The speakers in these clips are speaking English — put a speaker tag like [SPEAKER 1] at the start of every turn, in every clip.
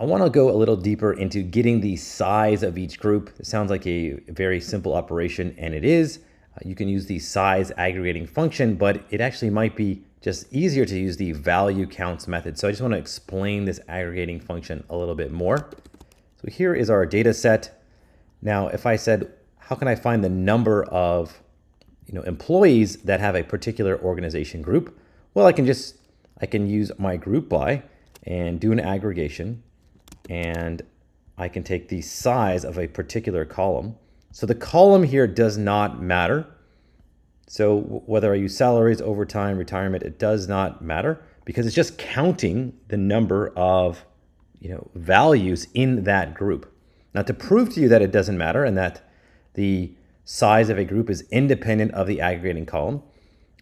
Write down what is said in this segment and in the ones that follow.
[SPEAKER 1] I want to go a little deeper into getting the size of each group. It sounds like a very simple operation, and it is. You can use the size aggregating function, but it actually might be just easier to use the value counts method. So I just want to explain this aggregating function a little bit more. So here is our data set. Now, if I said, how can I find the number of employees that have a particular organization group? Well, I can use my group by and do an aggregation, and I can take the size of a particular column. So the column here does not matter. So whether I use salaries, overtime, retirement, it does not matter because it's just counting the number of values in that group. Now, to prove to you that it doesn't matter and that the size of a group is independent of the aggregating column,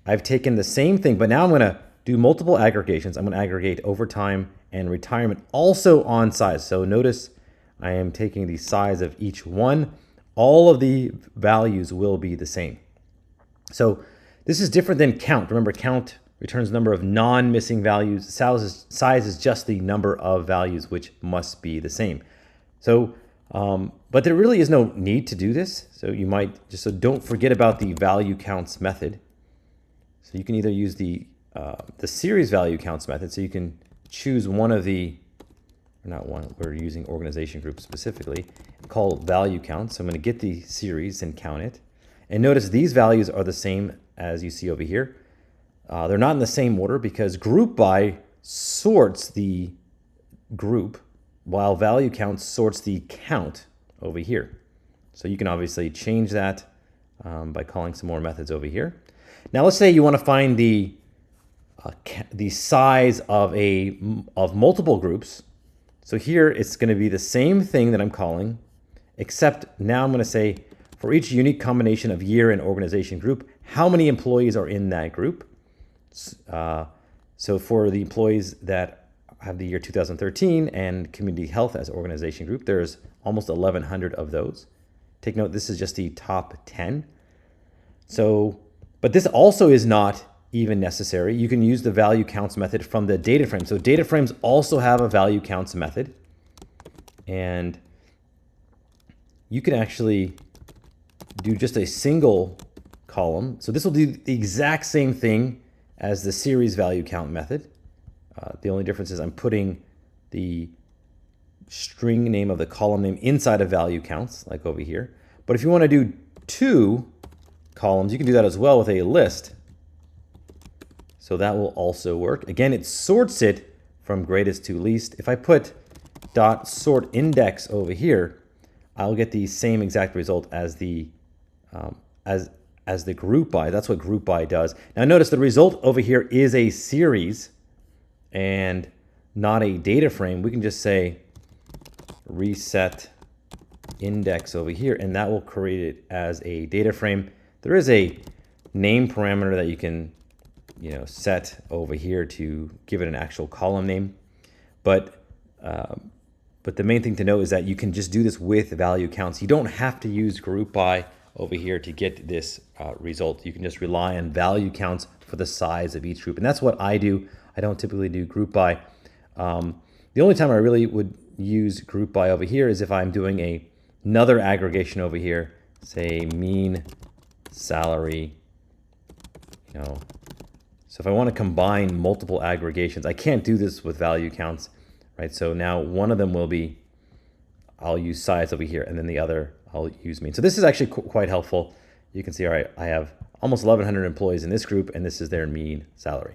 [SPEAKER 1] I've taken the same thing, but now I'm going to do multiple aggregations. I'm going to aggregate overtime and retirement also on size. So notice I am taking the size of each one. All of the values will be the same. So this is different than count. Remember, count returns the number of non-missing values. Size is just the number of values which must be the same. So, but there really is no need to do this. So you might just, so don't forget about the value counts method. So you can either use the series value counts method. So you can choose one of the, or not one, we're using organization groups specifically, called value counts. So I'm going to get the series and count it. And notice these values are the same as you see over here. They're not in the same order because group by sorts the group while value count sorts the count over here. So you can obviously change that by calling some more methods over here. Now let's say you want to find the size of multiple groups. So here it's going to be the same thing that I'm calling, except now I'm going to say for each unique combination of year and organization group, how many employees are in that group? So for the employees that have the year 2013 and community health as organization group, there's almost 1,100 of those. Take note, this is just the top 10. So, but this also is not even necessary. You can use the value counts method from the data frame. So data frames also have a value counts method, and you can actually do just a single column. So this will do the exact same thing as the series value count method. The only difference is I'm putting the string name of the column name inside of value counts, like over here. But if you want to do two columns, you can do that as well with a list. So that will also work. Again, it sorts it from greatest to least. If I put dot sort index over here, I'll get the same exact result as the group by. That's what group by does. Now notice the result over here is a series and not a data frame. We can just say reset index over here, and that will create it as a data frame. There is a name parameter that you can set over here to give it an actual column name. But the main thing to know is that you can just do this with value counts. You don't have to use group by over here to get this result. You can just rely on value counts for the size of each group. And that's what I do. I don't typically do group by. The only time I really would use group by over here is if I'm doing another aggregation over here, say mean salary, So if I want to combine multiple aggregations, I can't do this with value counts, right? So now one of them will be, I'll use size over here, and then the other I'll use mean. So this is actually quite helpful. You can see, all right, I have almost 1,100 employees in this group, and this is their mean salary.